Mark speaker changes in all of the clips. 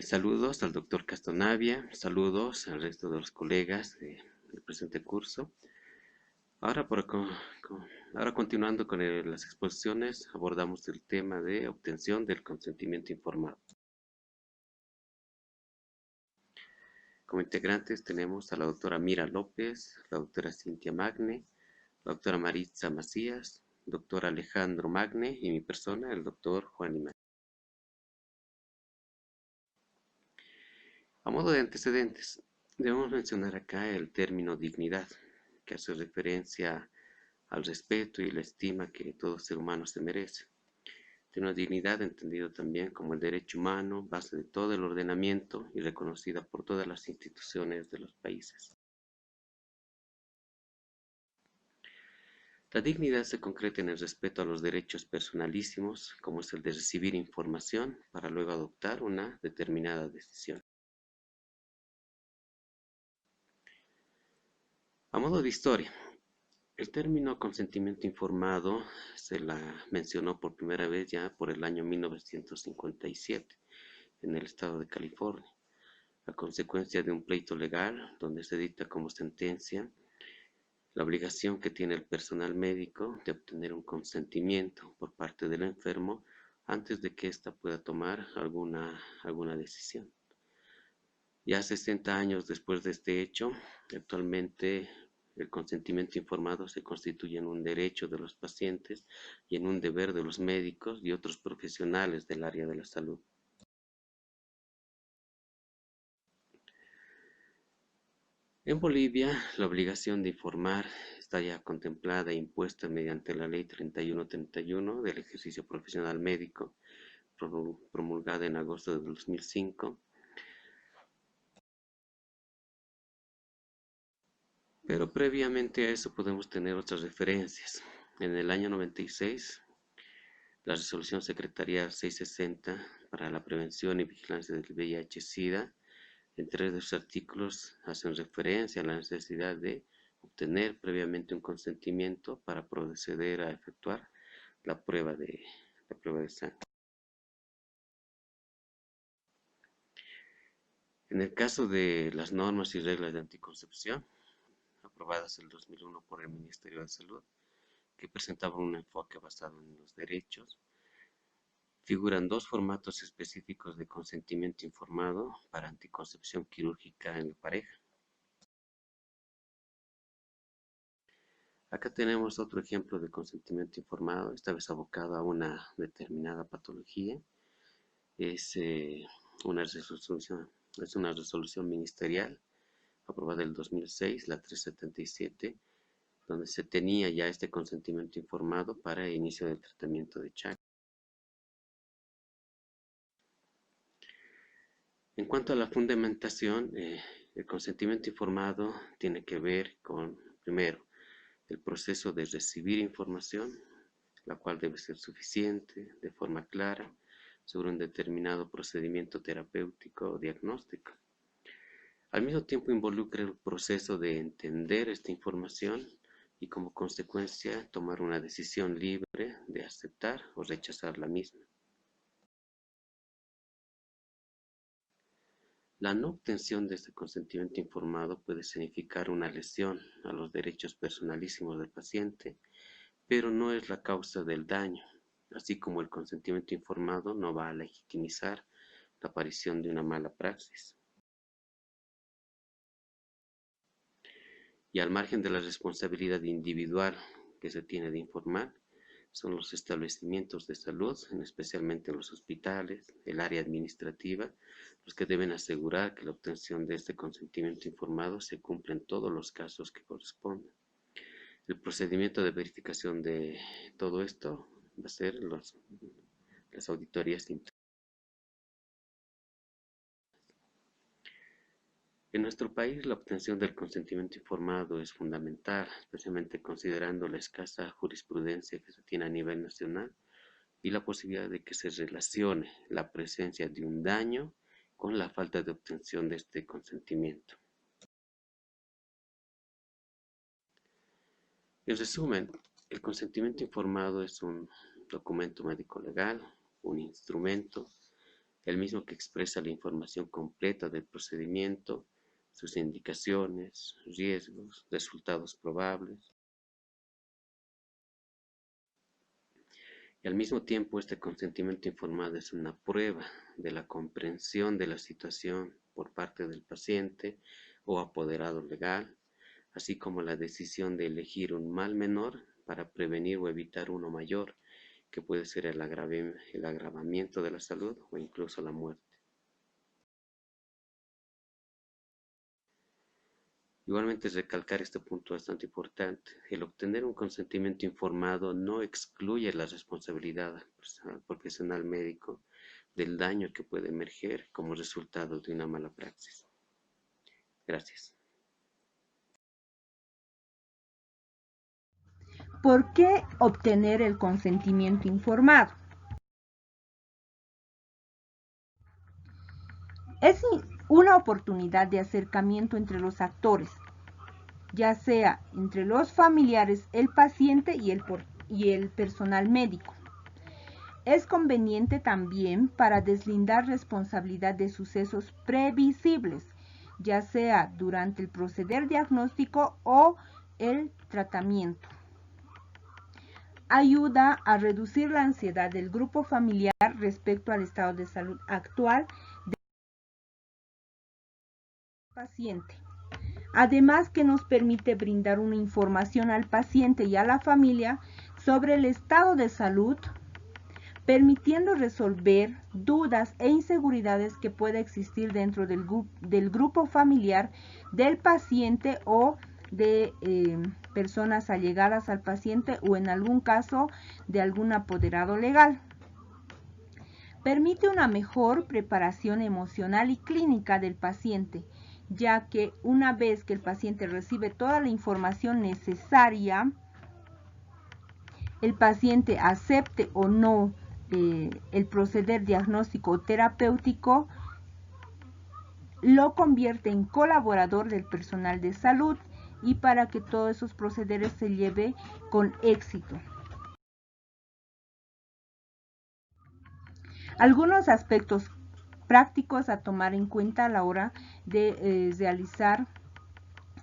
Speaker 1: Saludos al doctor Castonavia, saludos al resto de los colegas del presente curso. Ahora, ahora continuando con las exposiciones, abordamos el tema de obtención del consentimiento informado. Como integrantes tenemos a la doctora Mira López, la doctora Cintia Magne, la doctora Maritza Macías, doctor Alejandro Magne y mi persona, el doctor Juan Imán. A modo de antecedentes, debemos mencionar acá el término dignidad, que hace referencia al respeto y la estima que todo ser humano se merece. Tiene una dignidad entendido también como el derecho humano, base de todo el ordenamiento y reconocida por todas las instituciones de los países. La dignidad se concreta en el respeto a los derechos personalísimos, como es el de recibir información para luego adoptar una determinada decisión. A modo de historia, el término consentimiento informado se la mencionó por primera vez ya por el año 1957 en el estado de California, a consecuencia de un pleito legal donde se dicta como sentencia la obligación que tiene el personal médico de obtener un consentimiento por parte del enfermo antes de que ésta pueda tomar alguna decisión. Ya 60 años después de este hecho, actualmente el consentimiento informado se constituye en un derecho de los pacientes y en un deber de los médicos y otros profesionales del área de la salud. En Bolivia, la obligación de informar está ya contemplada e impuesta mediante la Ley 3131 del ejercicio profesional médico, promulgada en agosto de 2005. Pero previamente a eso podemos tener otras referencias. En el año 96, la resolución secretarial 660 para la prevención y vigilancia del VIH-Sida, en tres de sus artículos hacen referencia a la necesidad de obtener previamente un consentimiento para proceder a efectuar la prueba de sangre. En el caso de las normas y reglas de anticoncepción, aprobadas en el 2001 por el Ministerio de Salud, que presentaban un enfoque basado en los derechos, figuran dos formatos específicos de consentimiento informado para anticoncepción quirúrgica en la pareja. Acá tenemos otro ejemplo de consentimiento informado, esta vez abocado a una determinada patología. Es, una resolución ministerial aprobada en el 2006, la 377, donde se tenía ya este consentimiento informado para el inicio del tratamiento de Chagas. En cuanto a la fundamentación, el consentimiento informado tiene que ver con, primero, el proceso de recibir información, la cual debe ser suficiente, de forma clara, sobre un determinado procedimiento terapéutico o diagnóstico. Al mismo tiempo involucra el proceso de entender esta información y como consecuencia tomar una decisión libre de aceptar o rechazar la misma. La no obtención de este consentimiento informado puede significar una lesión a los derechos personalísimos del paciente, pero no es la causa del daño, así como el consentimiento informado no va a legitimizar la aparición de una mala praxis. Y al margen de la responsabilidad individual que se tiene de informar, son los establecimientos de salud, especialmente los hospitales, el área administrativa, los que deben asegurar que la obtención de este consentimiento informado se cumpla en todos los casos que correspondan. El procedimiento de verificación de todo esto va a ser las auditorías internas. En nuestro país, la obtención del consentimiento informado es fundamental, especialmente considerando la escasa jurisprudencia que se tiene a nivel nacional y la posibilidad de que se relacione la presencia de un daño con la falta de obtención de este consentimiento. En resumen, el consentimiento informado es un documento médico legal, un instrumento el mismo que expresa la información completa del procedimiento, sus indicaciones, riesgos, resultados probables. Y al mismo tiempo, este consentimiento informado es una prueba de la comprensión de la situación por parte del paciente o apoderado legal, así como la decisión de elegir un mal menor para prevenir o evitar uno mayor, que puede ser el agravamiento de la salud o incluso la muerte. Igualmente, recalcar este punto bastante importante. El obtener un consentimiento informado no excluye la responsabilidad al profesional médico del daño que puede emerger como resultado de una mala praxis. Gracias.
Speaker 2: ¿Por qué obtener el consentimiento informado? Es una oportunidad de acercamiento entre los actores, ya sea entre los familiares, el paciente y el personal médico. Es conveniente también para deslindar responsabilidad de sucesos previsibles, ya sea durante el proceder diagnóstico o el tratamiento. Ayuda a reducir la ansiedad del grupo familiar respecto al estado de salud actual del paciente. Además que nos permite brindar una información al paciente y a la familia sobre el estado de salud, permitiendo resolver dudas e inseguridades que pueda existir dentro del grupo familiar del paciente o de personas allegadas al paciente o en algún caso de algún apoderado legal. Permite una mejor preparación emocional y clínica del paciente, ya que una vez que el paciente recibe toda la información necesaria, el paciente acepte o no el proceder diagnóstico o terapéutico, lo convierte en colaborador del personal de salud y para que todos esos procederes se lleve con éxito. Algunos aspectos prácticos a tomar en cuenta a la hora de realizar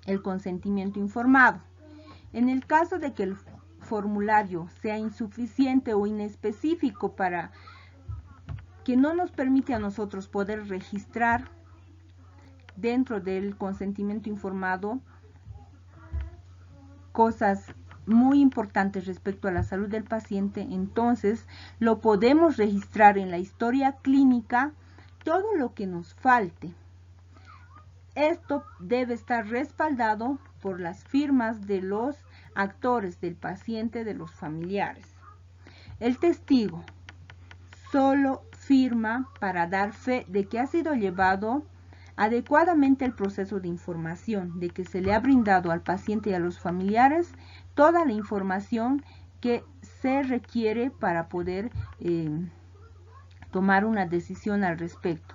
Speaker 2: el consentimiento informado. En el caso de que el formulario sea insuficiente o inespecífico para que no nos permite a nosotros poder registrar dentro del consentimiento informado cosas muy importantes respecto a la salud del paciente, entonces lo podemos registrar en la historia clínica todo lo que nos falte. Esto debe estar respaldado por las firmas de los actores, del paciente, de los familiares. El testigo solo firma para dar fe de que ha sido llevado adecuadamente el proceso de información, de que se le ha brindado al paciente y a los familiares toda la información que se requiere para poder tomar una decisión al respecto.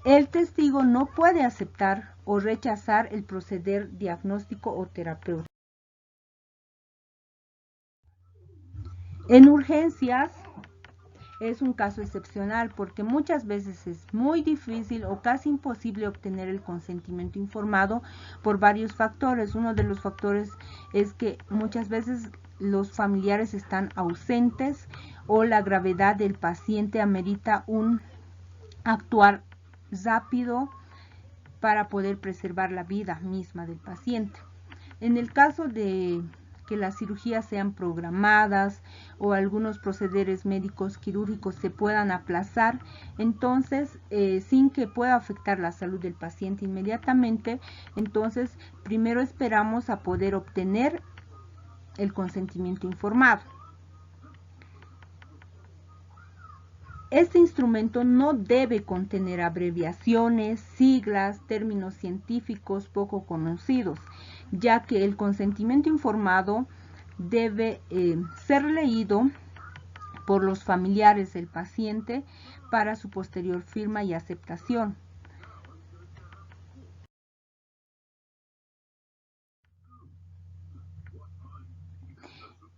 Speaker 2: El testigo no puede aceptar o rechazar el proceder diagnóstico o terapéutico. En urgencias es un caso excepcional porque muchas veces es muy difícil o casi imposible obtener el consentimiento informado por varios factores. Uno de los factores es que muchas veces los familiares están ausentes o la gravedad del paciente amerita un actuar rápido para poder preservar la vida misma del paciente. En el caso de que las cirugías sean programadas o algunos procederes médicos quirúrgicos se puedan aplazar, entonces sin que pueda afectar la salud del paciente inmediatamente, entonces primero esperamos a poder obtener el consentimiento informado. Este instrumento no debe contener abreviaciones, siglas, términos científicos poco conocidos, ya que el consentimiento informado debe ser leído por los familiares del paciente para su posterior firma y aceptación.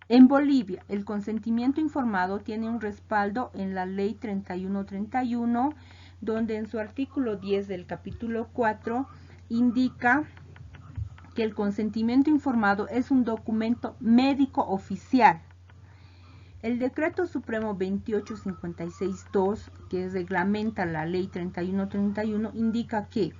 Speaker 2: En Bolivia, el consentimiento informado tiene un respaldo en la Ley 3131, donde en su artículo 10 del capítulo 4 indica que el consentimiento informado es un documento médico oficial. El Decreto Supremo 28562, que reglamenta la Ley 3131, indica que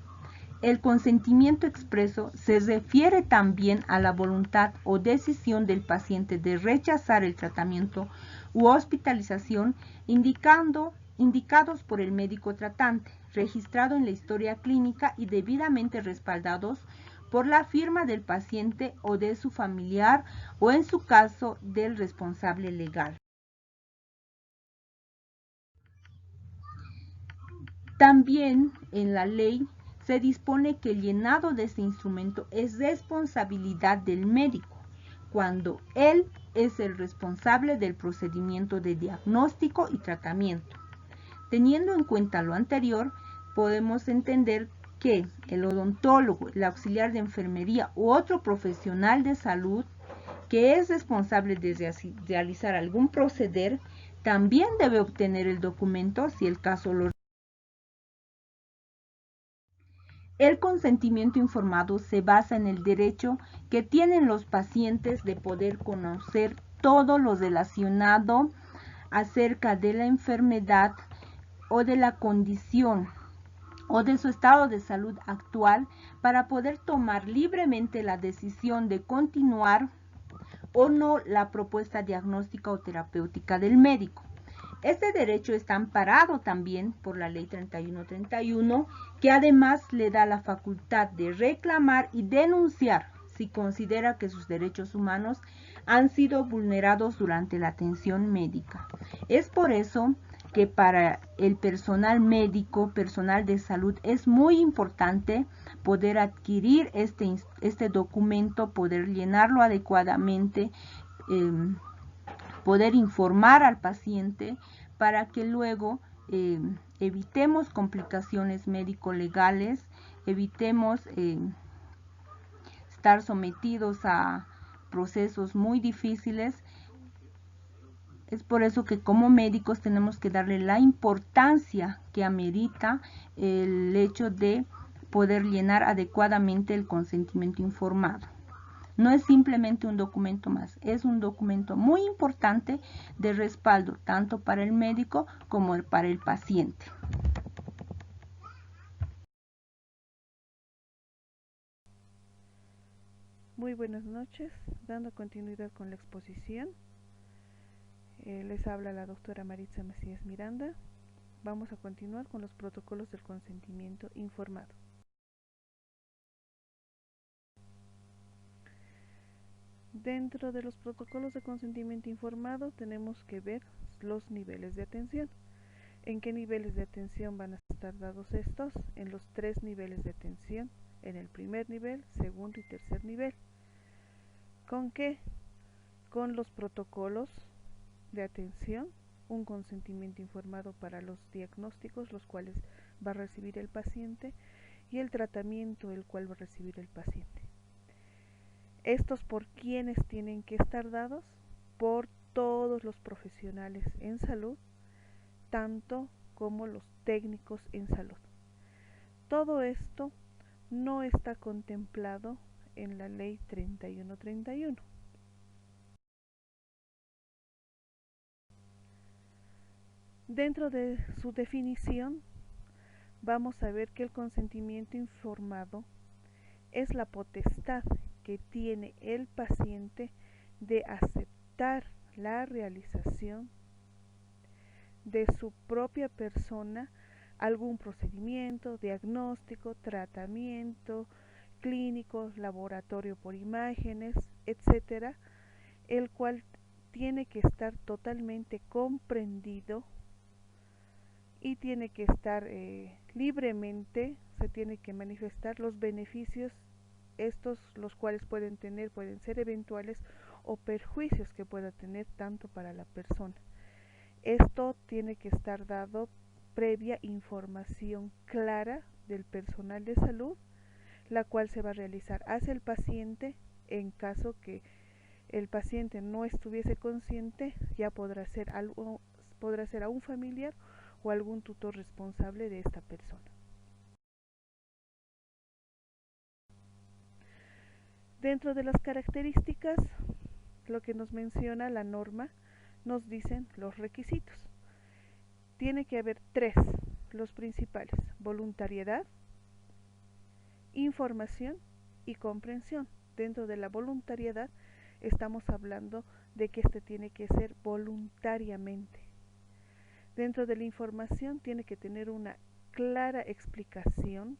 Speaker 2: el consentimiento expreso se refiere también a la voluntad o decisión del paciente de rechazar el tratamiento u hospitalización indicados por el médico tratante, registrado en la historia clínica y debidamente respaldados por la firma del paciente o de su familiar o, en su caso, del responsable legal. También en la ley se dispone que el llenado de este instrumento es responsabilidad del médico, cuando él es el responsable del procedimiento de diagnóstico y tratamiento. Teniendo en cuenta lo anterior, podemos entender que el odontólogo, el auxiliar de enfermería u otro profesional de salud que es responsable de realizar algún proceder, también debe obtener el documento si el caso lo. El consentimiento informado se basa en el derecho que tienen los pacientes de poder conocer todo lo relacionado acerca de la enfermedad o de la condición o de su estado de salud actual para poder tomar libremente la decisión de continuar o no la propuesta diagnóstica o terapéutica del médico. Este derecho está amparado también por la Ley 3131, que además le da la facultad de reclamar y denunciar si considera que sus derechos humanos han sido vulnerados durante la atención médica. Es por eso que para el personal médico, personal de salud, es muy importante poder adquirir este documento, poder llenarlo adecuadamente, poder informar al paciente para que luego evitemos complicaciones médico-legales, evitemos estar sometidos a procesos muy difíciles. Es por eso que como médicos tenemos que darle la importancia que amerita el hecho de poder llenar adecuadamente el consentimiento informado. No es simplemente un documento más, es un documento muy importante de respaldo tanto para el médico como para el paciente.
Speaker 3: Muy buenas noches, dando continuidad con la exposición. Les habla la doctora Maritza Macías Miranda. Vamos a continuar con los protocolos del consentimiento informado. Dentro de los protocolos de consentimiento informado tenemos que ver los niveles de atención. ¿En qué niveles de atención van a estar dados estos? En los 3 niveles de atención, en el primer nivel, segundo y tercer nivel. ¿Con qué? Con los protocolos de atención, un consentimiento informado para los diagnósticos, los cuales va a recibir el paciente, y el tratamiento, el cual va a recibir el paciente. ¿Estos por quiénes tienen que estar dados? Por todos los profesionales en salud, tanto como los técnicos en salud. Todo esto no está contemplado en la Ley 3131. Dentro de su definición, vamos a ver que el consentimiento informado es la potestad que tiene el paciente de aceptar la realización de su propia persona algún procedimiento, diagnóstico, tratamiento, clínico, laboratorio por imágenes, etcétera, el cual tiene que estar totalmente comprendido y tiene que estar libremente, se tiene que manifestar los beneficios, estos los cuales pueden ser eventuales o perjuicios que pueda tener tanto para la persona. Esto tiene que estar dado previa información clara del personal de salud, la cual se va a realizar hacia el paciente en caso que el paciente no estuviese consciente, ya podrá ser a un familiar o algún tutor responsable de esta persona. Dentro de las características, lo que nos menciona la norma, nos dicen los requisitos. Tiene que haber 3, los principales: voluntariedad, información y comprensión. Dentro de la voluntariedad estamos hablando de que este tiene que ser voluntariamente. Dentro de la información tiene que tener una clara explicación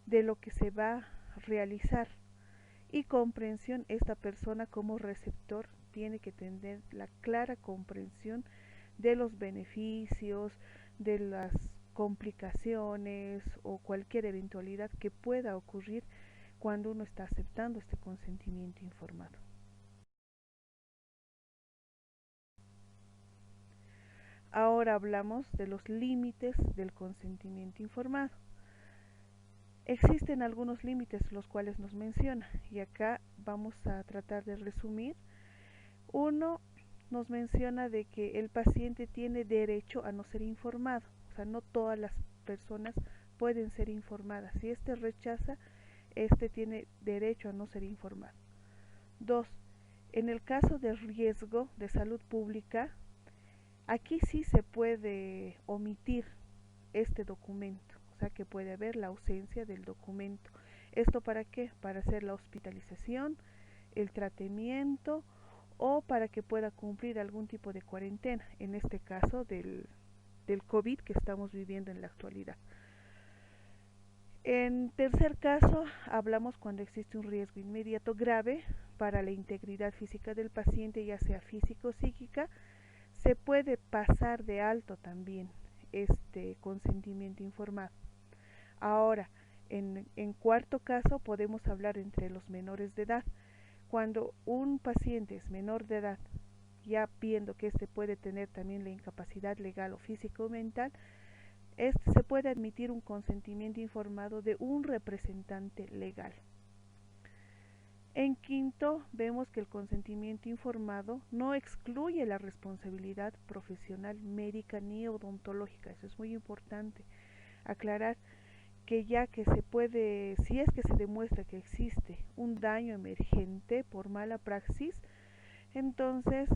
Speaker 3: de lo que se va a realizar, y comprensión, esta persona como receptor tiene que tener la clara comprensión de los beneficios, de las complicaciones o cualquier eventualidad que pueda ocurrir cuando uno está aceptando este consentimiento informado. Ahora hablamos de los límites del consentimiento informado. Existen algunos límites los cuales nos menciona, y acá vamos a tratar de resumir. Uno, nos menciona de que el paciente tiene derecho a no ser informado, o sea, no todas las personas pueden ser informadas. Si éste rechaza, éste tiene derecho a no ser informado. 2. En el caso de riesgo de salud pública, aquí sí se puede omitir este documento, o sea que puede haber la ausencia del documento. ¿Esto para qué? Para hacer la hospitalización, el tratamiento o para que pueda cumplir algún tipo de cuarentena, en este caso del COVID que estamos viviendo en la actualidad. En tercer caso, hablamos cuando existe un riesgo inmediato grave para la integridad física del paciente, ya sea física o psíquica. Se puede pasar de alto también este consentimiento informado. Ahora, en cuarto caso, podemos hablar entre los menores de edad. Cuando un paciente es menor de edad, ya viendo que éste puede tener también la incapacidad legal o física o mental, se puede admitir un consentimiento informado de un representante legal. En quinto, vemos que el consentimiento informado no excluye la responsabilidad profesional médica ni odontológica. Eso es muy importante aclarar, que ya que se puede, si es que se demuestra que existe un daño emergente por mala praxis, entonces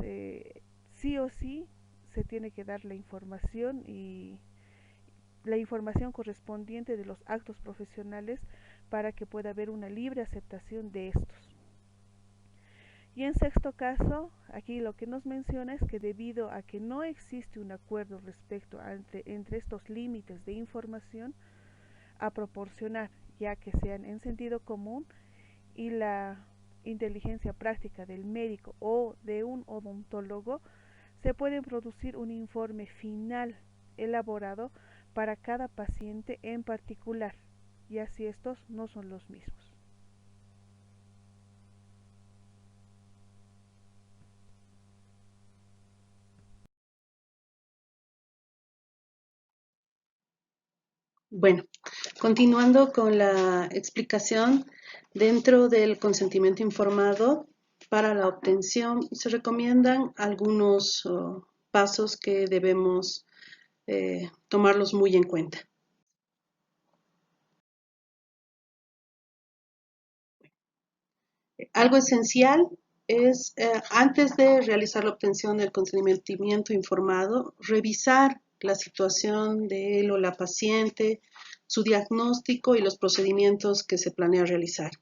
Speaker 3: sí o sí se tiene que dar la información y la información correspondiente de los actos profesionales para que pueda haber una libre aceptación de estos. Y en sexto caso, aquí lo que nos menciona es que debido a que no existe un acuerdo respecto entre estos límites de información a proporcionar, ya que sean en sentido común, y la inteligencia práctica del médico o de un odontólogo, se puede producir un informe final elaborado para cada paciente en particular, ya si estos no son los mismos.
Speaker 4: Bueno, continuando con la explicación, dentro del consentimiento informado, para la obtención se recomiendan algunos pasos que debemos tomarlos muy en cuenta. Algo esencial es, antes de realizar la obtención del consentimiento informado, revisar la situación de él o la paciente, su diagnóstico y los procedimientos que se planea realizar.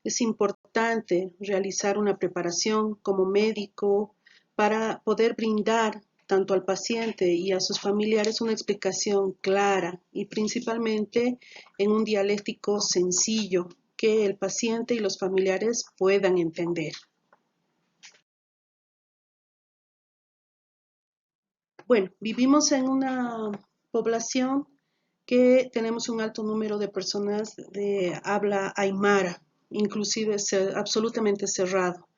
Speaker 4: Es importante realizar una preparación como médico para poder brindar tanto al paciente y a sus familiares una explicación clara y principalmente en un dialéctico sencillo que el paciente y los familiares puedan entender. Bueno, vivimos en una población que tenemos un alto número de personas de habla aymara, inclusive absolutamente cerrado.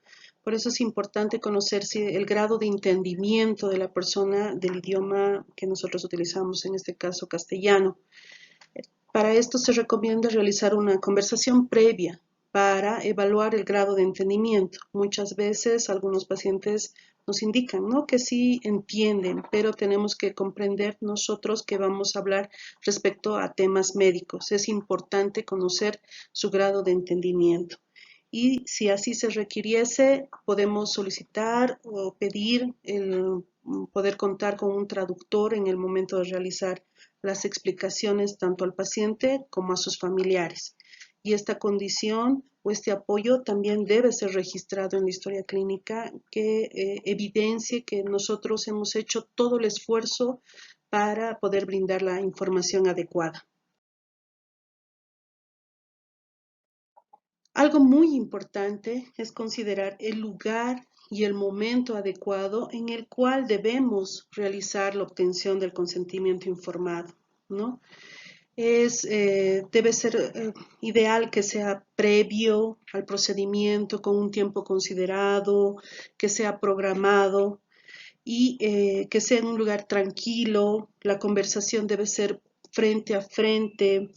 Speaker 4: Por eso es importante conocer el grado de entendimiento de la persona del idioma que nosotros utilizamos, en este caso castellano. Para esto se recomienda realizar una conversación previa para evaluar el grado de entendimiento. Muchas veces algunos pacientes nos indican, ¿no?, que sí entienden, pero tenemos que comprender nosotros que vamos a hablar respecto a temas médicos. Es importante conocer su grado de entendimiento. Y si así se requiriese, podemos solicitar o pedir el poder contar con un traductor en el momento de realizar las explicaciones tanto al paciente como a sus familiares. Y esta condición o este apoyo también debe ser registrado en la historia clínica que evidencie que nosotros hemos hecho todo el esfuerzo para poder brindar la información adecuada. Algo muy importante es considerar el lugar y el momento adecuado en el cual debemos realizar la obtención del consentimiento informado, ¿no? Debe ser ideal que sea previo al procedimiento, con un tiempo considerado, que sea programado y que sea en un lugar tranquilo. La conversación debe ser frente a frente.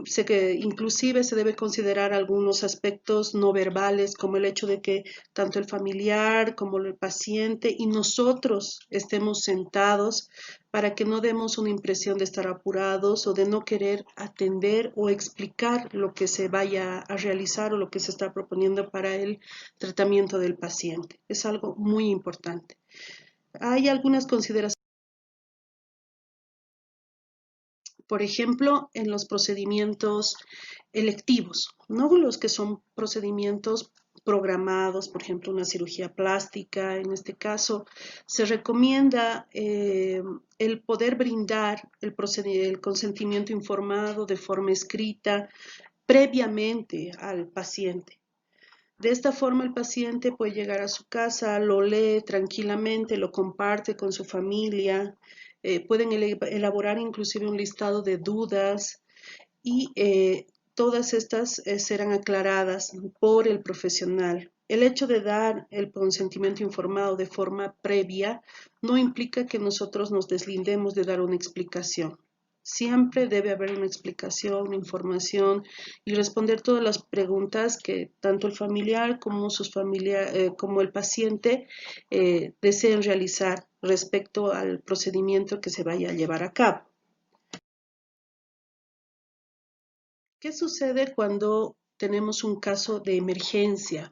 Speaker 4: Sé que inclusive se debe considerar algunos aspectos no verbales, como el hecho de que tanto el familiar como el paciente y nosotros estemos sentados para que no demos una impresión de estar apurados o de no querer atender o explicar lo que se vaya a realizar o lo que se está proponiendo para el tratamiento del paciente. Es algo muy importante. Hay algunas consideraciones. Por ejemplo, en los procedimientos electivos, no los que son procedimientos programados, por ejemplo, una cirugía plástica. En este caso, se recomienda el poder brindar el consentimiento informado de forma escrita previamente al paciente. De esta forma, el paciente puede llegar a su casa, lo lee tranquilamente, lo comparte con su familia, pueden elaborar inclusive un listado de dudas y todas estas serán aclaradas por el profesional. El hecho de dar el consentimiento informado de forma previa no implica que nosotros nos deslindemos de dar una explicación. Siempre debe haber una explicación, una información y responder todas las preguntas que tanto el familiar como como el paciente deseen realizar respecto al procedimiento que se vaya a llevar a cabo. ¿Qué sucede cuando tenemos un caso de emergencia,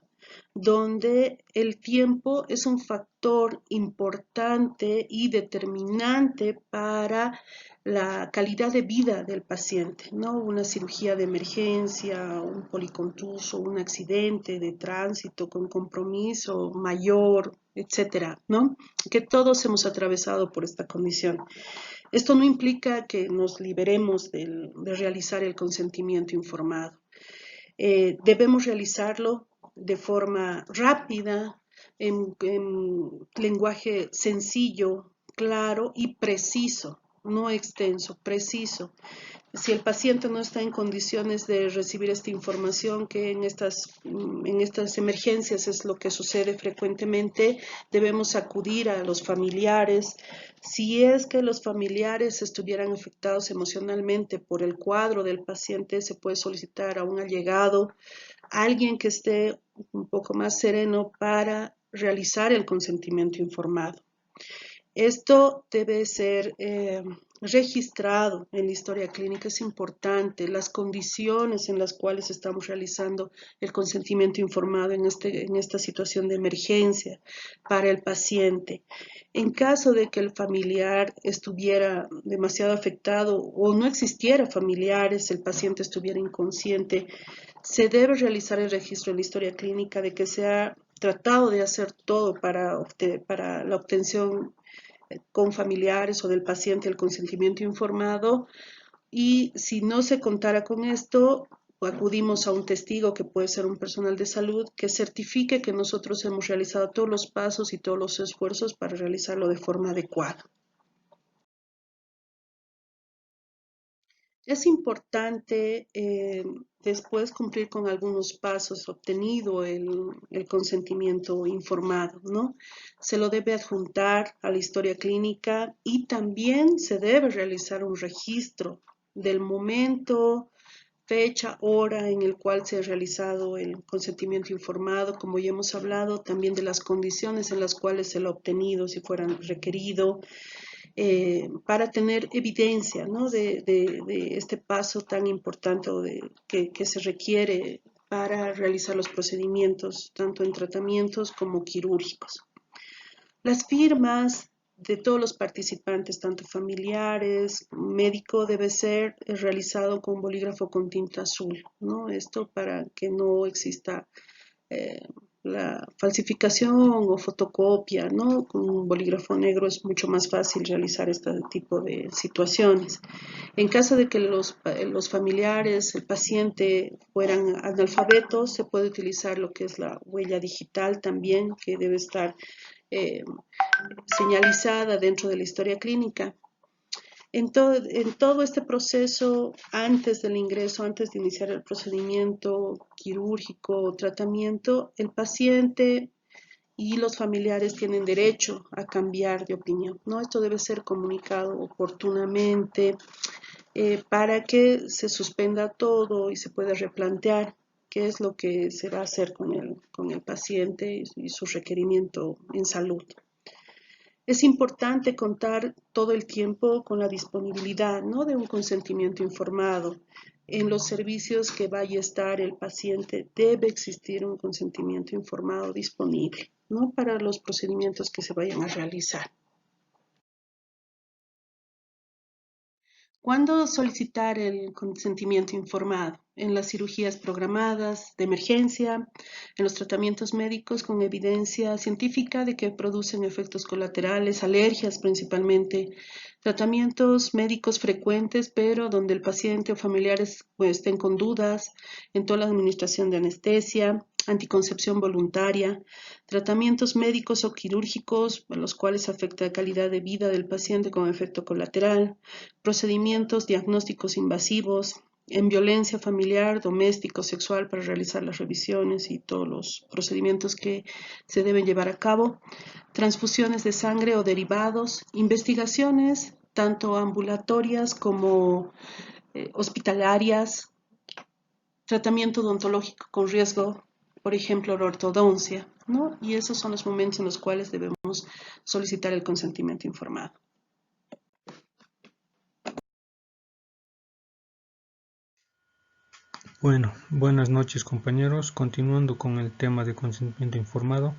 Speaker 4: donde el tiempo es un factor importante y determinante para la calidad de vida del paciente, ¿no? Una cirugía de emergencia, un policontuso, un accidente de tránsito con compromiso mayor, etcétera, ¿no? Que todos hemos atravesado por esta condición. Esto no implica que nos liberemos de realizar el consentimiento informado. Debemos realizarlo de forma rápida, en lenguaje sencillo, claro y preciso, no extenso, preciso. Si el paciente no está en condiciones de recibir esta información, que en estas emergencias es lo que sucede frecuentemente, debemos acudir a los familiares. Si es que los familiares estuvieran afectados emocionalmente por el cuadro del paciente, se puede solicitar a un allegado, alguien que esté un poco más sereno para realizar el consentimiento informado. Esto debe ser registrado en la historia clínica, es importante, las condiciones en las cuales estamos realizando el consentimiento informado en esta situación de emergencia para el paciente. En caso de que el familiar estuviera demasiado afectado o no existiera familiares, el paciente estuviera inconsciente, se debe realizar el registro en la historia clínica de que se ha tratado de hacer todo para la obtención con familiares o del paciente el consentimiento informado, y si no se contara con esto, acudimos a un testigo que puede ser un personal de salud que certifique que nosotros hemos realizado todos los pasos y todos los esfuerzos para realizarlo de forma adecuada. Es importante después cumplir con algunos pasos obtenido el consentimiento informado, ¿no? Se lo debe adjuntar a la historia clínica y también se debe realizar un registro del momento, fecha, hora en el cual se ha realizado el consentimiento informado, como ya hemos hablado, también de las condiciones en las cuales se lo ha obtenido, si fueran requerido, para tener evidencia, ¿no? de este paso tan importante que se requiere para realizar los procedimientos, tanto en tratamientos como quirúrgicos. Las firmas de todos los participantes, tanto familiares, médico, debe ser realizado con bolígrafo con tinta azul, ¿no? Esto para que no exista la falsificación o fotocopia, ¿no? Con un bolígrafo negro es mucho más fácil realizar este tipo de situaciones. En caso de que los familiares, el paciente fueran analfabetos, se puede utilizar lo que es la huella digital también, que debe estar señalizada dentro de la historia clínica. En todo este proceso, antes del ingreso, antes de iniciar el procedimiento quirúrgico o tratamiento, el paciente y los familiares tienen derecho a cambiar de opinión, ¿no? Esto debe ser comunicado oportunamente para que se suspenda todo y se pueda replantear qué es lo que se va a hacer con el paciente y su requerimiento en salud. Es importante contar todo el tiempo con la disponibilidad, ¿no? de un consentimiento informado. En los servicios que vaya a estar el paciente debe existir un consentimiento informado disponible, ¿no? para los procedimientos que se vayan a realizar. ¿Cuándo solicitar el consentimiento informado? En las cirugías programadas de emergencia, en los tratamientos médicos con evidencia científica de que producen efectos colaterales, alergias principalmente, tratamientos médicos frecuentes, pero donde el paciente o familiares estén con dudas, en toda la administración de anestesia, anticoncepción voluntaria, tratamientos médicos o quirúrgicos, los cuales afecta la calidad de vida del paciente con efecto colateral, procedimientos diagnósticos invasivos, en violencia familiar, doméstico, sexual, para realizar las revisiones y todos los procedimientos que se deben llevar a cabo, transfusiones de sangre o derivados, investigaciones tanto ambulatorias como hospitalarias, tratamiento odontológico con riesgo, por ejemplo, la ortodoncia, ¿no? Y esos son los momentos en los cuales debemos solicitar el consentimiento informado.
Speaker 5: Bueno, buenas noches compañeros. Continuando con el tema de consentimiento informado,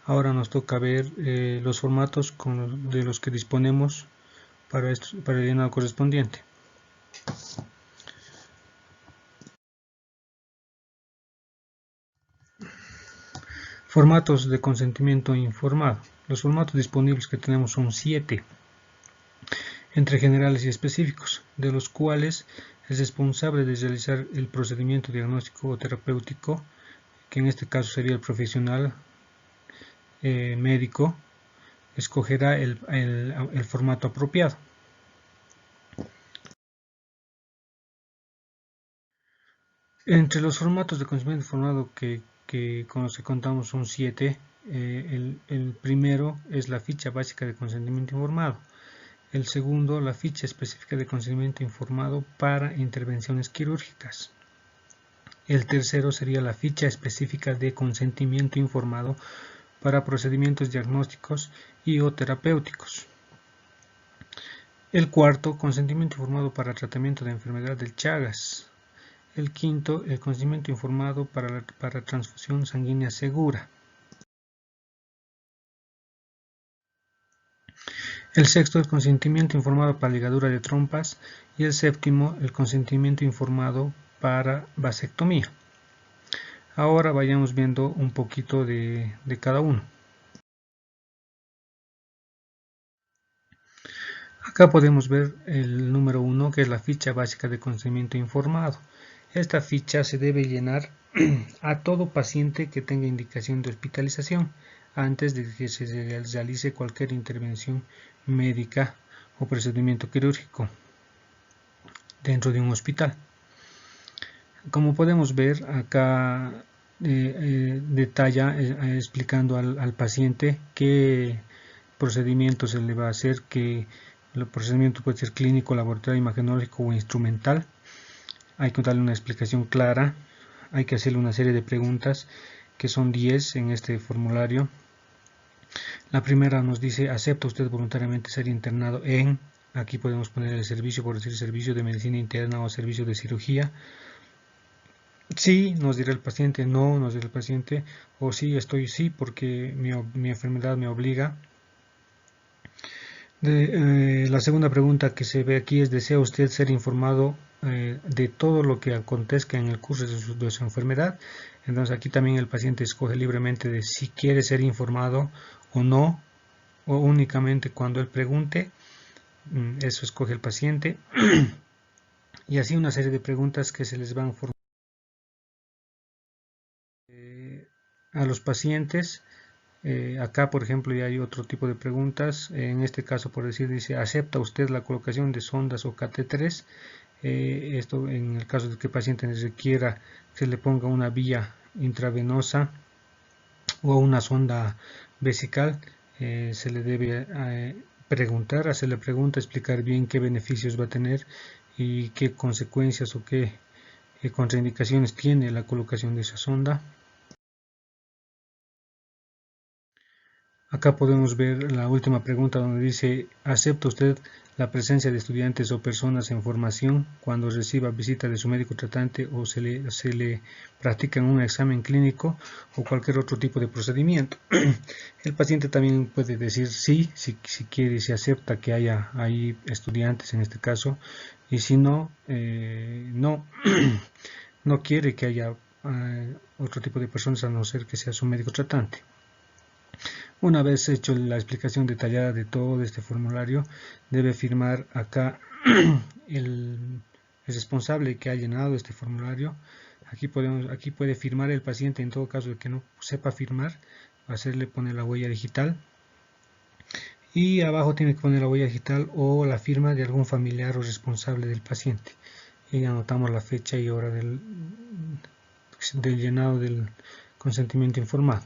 Speaker 5: ahora nos toca ver los formatos de los que disponemos para el llenado correspondiente. Formatos de consentimiento informado. Los formatos disponibles que tenemos son 7, entre generales y específicos, de los cuales el responsable de realizar el procedimiento diagnóstico o terapéutico, que en este caso sería el profesional médico, escogerá el formato apropiado. Entre los formatos de consentimiento informado con los que contamos son 7. El primero es la ficha básica de consentimiento informado. El segundo, la ficha específica de consentimiento informado para intervenciones quirúrgicas. El tercero sería la ficha específica de consentimiento informado para procedimientos diagnósticos y o terapéuticos. El cuarto, consentimiento informado para tratamiento de enfermedad del Chagas. El quinto, el consentimiento informado para transfusión sanguínea segura. El sexto, el consentimiento informado para ligadura de trompas. Y el séptimo, el consentimiento informado para vasectomía. Ahora vayamos viendo un poquito de cada uno. Acá podemos ver el número 1, que es la ficha básica de consentimiento informado. Esta ficha se debe llenar a todo paciente que tenga indicación de hospitalización antes de que se realice cualquier intervención médica o procedimiento quirúrgico dentro de un hospital. Como podemos ver, acá detalla explicando al paciente qué procedimiento se le va a hacer, que el procedimiento puede ser clínico, laboratorio, imagenológico o instrumental. hay que darle una explicación clara, hay que hacerle una serie de preguntas que son 10 en este formulario. La primera nos dice: ¿acepta usted voluntariamente ser internado en? Aquí podemos poner el servicio, por decir servicio de medicina interna o servicio de cirugía. Sí, nos dirá el paciente; no, nos dirá el paciente; o sí, estoy, sí, porque mi enfermedad me obliga. La segunda pregunta que se ve aquí es: ¿desea usted ser informado de todo lo que acontezca en el curso de su enfermedad? Entonces aquí también el paciente escoge libremente de si quiere ser informado o no, o únicamente cuando él pregunte. Eso escoge el paciente. Y así una serie de preguntas que se les van formando a los pacientes. Acá, por ejemplo, ya hay otro tipo de preguntas. En este caso, por decir, dice: ¿acepta usted la colocación de sondas o catéteres? Esto en el caso de que el paciente requiera que se le ponga una vía intravenosa o una sonda vesical, se le debe preguntar, hacerle pregunta, explicar bien qué beneficios va a tener y qué consecuencias o qué contraindicaciones tiene la colocación de esa sonda. Acá podemos ver la última pregunta, donde dice: ¿acepta usted la presencia de estudiantes o personas en formación cuando reciba visita de su médico tratante o se le practica un examen clínico o cualquier otro tipo de procedimiento? El paciente también puede decir sí, si quiere, si acepta que haya ahí estudiantes en este caso, y si no, no, no quiere que haya otro tipo de personas, a no ser que sea su médico tratante. Una vez hecho la explicación detallada de todo este formulario, debe firmar acá el responsable que ha llenado este formulario. Aquí puede firmar el paciente. En todo caso de que no sepa firmar, hacerle poner la huella digital, y abajo tiene que poner la huella digital o la firma de algún familiar o responsable del paciente, y anotamos la fecha y hora del llenado del consentimiento informado.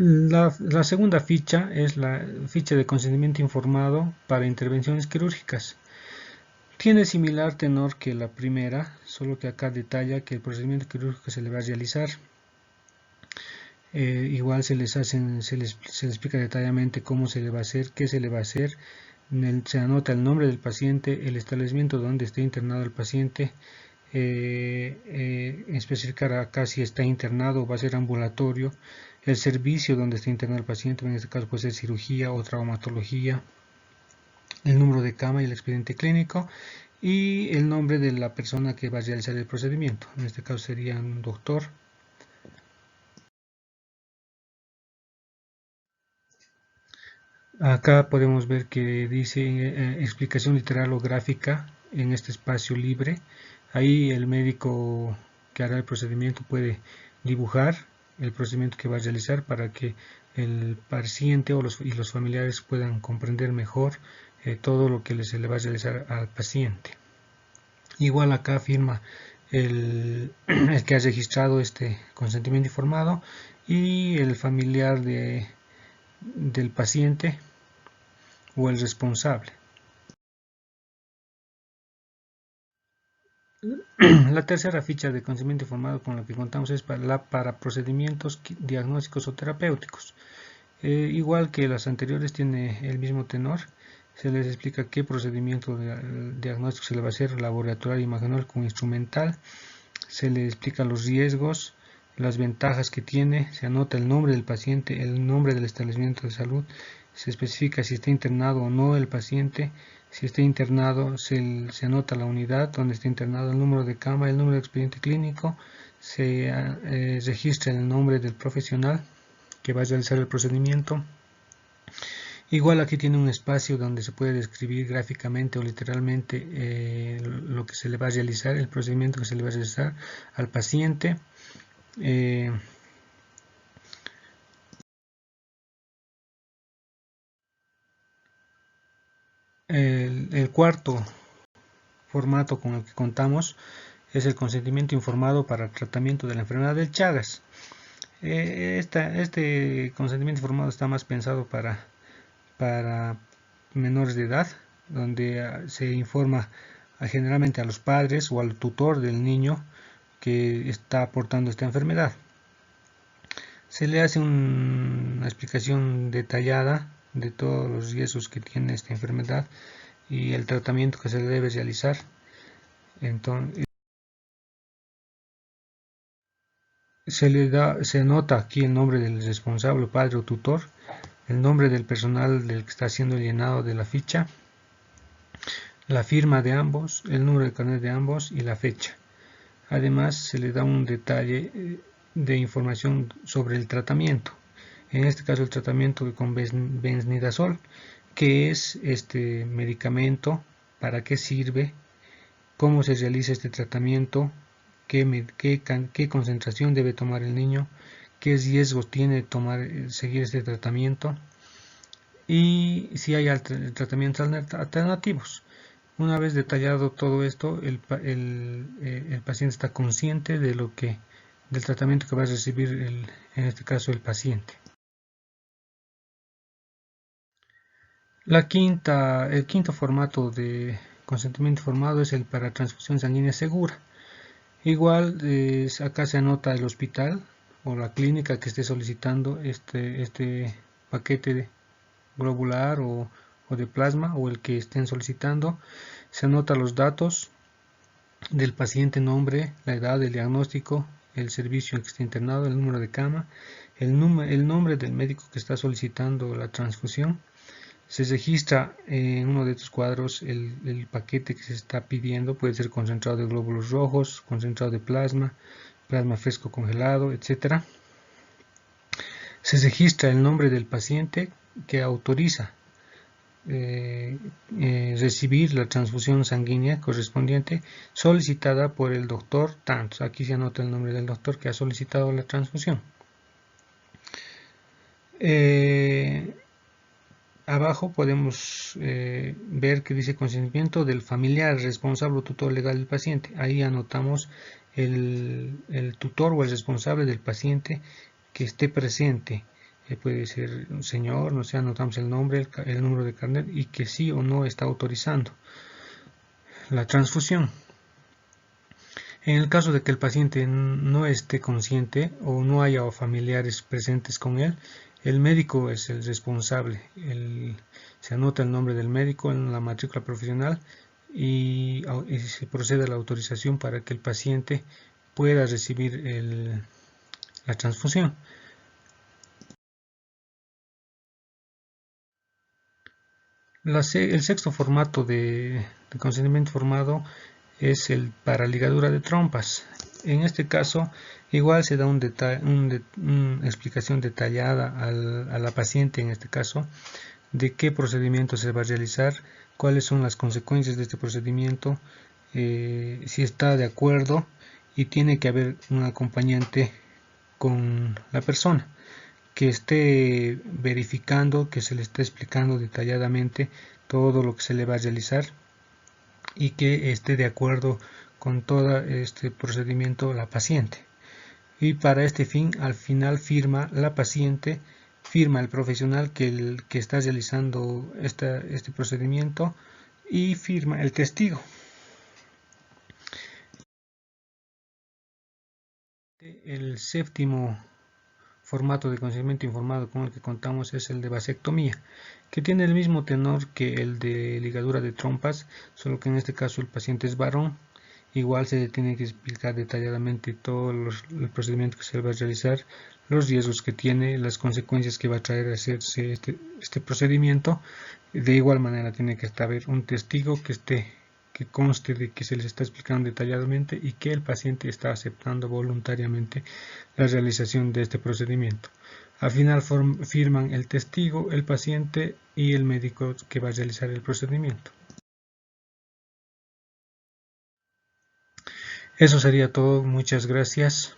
Speaker 5: La segunda ficha es la ficha de consentimiento informado para intervenciones quirúrgicas. Tiene similar tenor que la primera, solo que acá detalla que el procedimiento quirúrgico se le va a realizar. Igual se les explica detalladamente cómo se le va a hacer, qué se le va a hacer. Se anota el nombre del paciente, el establecimiento donde esté internado el paciente, especificar acá si está internado o va a ser ambulatorio, el servicio donde está internado el paciente, en este caso puede ser cirugía o traumatología, el número de cama y el expediente clínico, y el nombre de la persona que va a realizar el procedimiento. En este caso sería un doctor. Acá podemos ver que dice explicación literal o gráfica en este espacio libre. Ahí el médico que hará el procedimiento puede dibujar el procedimiento que va a realizar para que el paciente y los familiares puedan comprender mejor todo lo que se le va a realizar al paciente. Igual acá firma el que ha registrado este consentimiento informado y el familiar del paciente o el responsable. La tercera ficha de consentimiento informado con la que contamos es para procedimientos diagnósticos o terapéuticos. Igual que las anteriores, tiene el mismo tenor. Se les explica qué procedimiento diagnóstico se le va a hacer: laboratorial, imagenológico, instrumental. Se le explica los riesgos, las ventajas que tiene. Se anota el nombre del paciente, el nombre del establecimiento de salud. Se especifica si está internado o no el paciente. Si está internado, se anota la unidad donde está internado, el número de cama, el número de expediente clínico. Se registra el nombre del profesional que va a realizar el procedimiento. Igual aquí tiene un espacio donde se puede describir gráficamente o literalmente lo que se le va a realizar, el procedimiento que se le va a realizar al paciente. El cuarto formato con el que contamos es el consentimiento informado para el tratamiento de la enfermedad del Chagas. Este consentimiento informado está más pensado para menores de edad. donde se informa generalmente a los padres o al tutor del niño que está aportando esta enfermedad. Se le hace una explicación detallada de todos los riesgos que tiene esta enfermedad y el tratamiento que se le debe realizar. Entonces, se anota aquí el nombre del responsable, padre o tutor, el nombre del personal del que está siendo llenado de la ficha, la firma de ambos, el número de carnet de ambos y la fecha. Además, se le da un detalle de información sobre el tratamiento. En este caso, el tratamiento con benznidazol, qué es este medicamento, para qué sirve, cómo se realiza este tratamiento, qué concentración debe tomar el niño, qué riesgos tiene seguir este tratamiento y si hay tratamientos alternativos. Una vez detallado todo esto, el paciente está consciente de del tratamiento que va a recibir en este caso el paciente. El quinto formato de consentimiento informado es el para transfusión sanguínea segura. Igual acá se anota el hospital o la clínica que esté solicitando este paquete globular o de plasma, o el que estén solicitando. Se anota los datos del paciente, nombre, la edad, el diagnóstico, el servicio en que está internado, el número de cama, el nombre del médico que está solicitando la transfusión. Se registra en uno de estos cuadros el paquete que se está pidiendo, puede ser concentrado de glóbulos rojos, concentrado de plasma, plasma fresco congelado, etc. Se registra el nombre del paciente que autoriza recibir la transfusión sanguínea correspondiente solicitada por el doctor tantos. Aquí se anota el nombre del doctor que ha solicitado la transfusión. Abajo podemos ver que dice consentimiento del familiar responsable o tutor legal del paciente. Ahí anotamos el tutor o el responsable del paciente que esté presente. Puede ser un señor, no sé, anotamos el nombre, el número de carnet y que sí o no está autorizando la transfusión. En el caso de que el paciente no esté consciente o no haya familiares presentes con él, el médico es el responsable. Se anota el nombre del médico en la matrícula profesional y se procede a la autorización para que el paciente pueda recibir la transfusión. El sexto formato de consentimiento informado es el para ligadura de trompas. En este caso, igual se da una explicación detallada a la paciente, en este caso, de qué procedimiento se va a realizar, cuáles son las consecuencias de este procedimiento, si está de acuerdo, y tiene que haber un acompañante con la persona que esté verificando, que se le esté explicando detalladamente todo lo que se le va a realizar y que esté de acuerdo con todo este procedimiento la paciente. Y para este fin, al final firma la paciente, firma el profesional que está realizando este procedimiento y firma el testigo. El séptimo formato de consentimiento informado con el que contamos es el de vasectomía, que tiene el mismo tenor que el de ligadura de trompas, solo que en este caso el paciente es varón. Igual se le tiene que explicar detalladamente todo el procedimiento que se va a realizar, los riesgos que tiene, las consecuencias que va a traer hacerse este procedimiento. De igual manera tiene que haber un testigo que conste de que se les está explicando detalladamente y que el paciente está aceptando voluntariamente la realización de este procedimiento. Al final firman el testigo, el paciente y el médico que va a realizar el procedimiento. Eso sería todo, muchas gracias.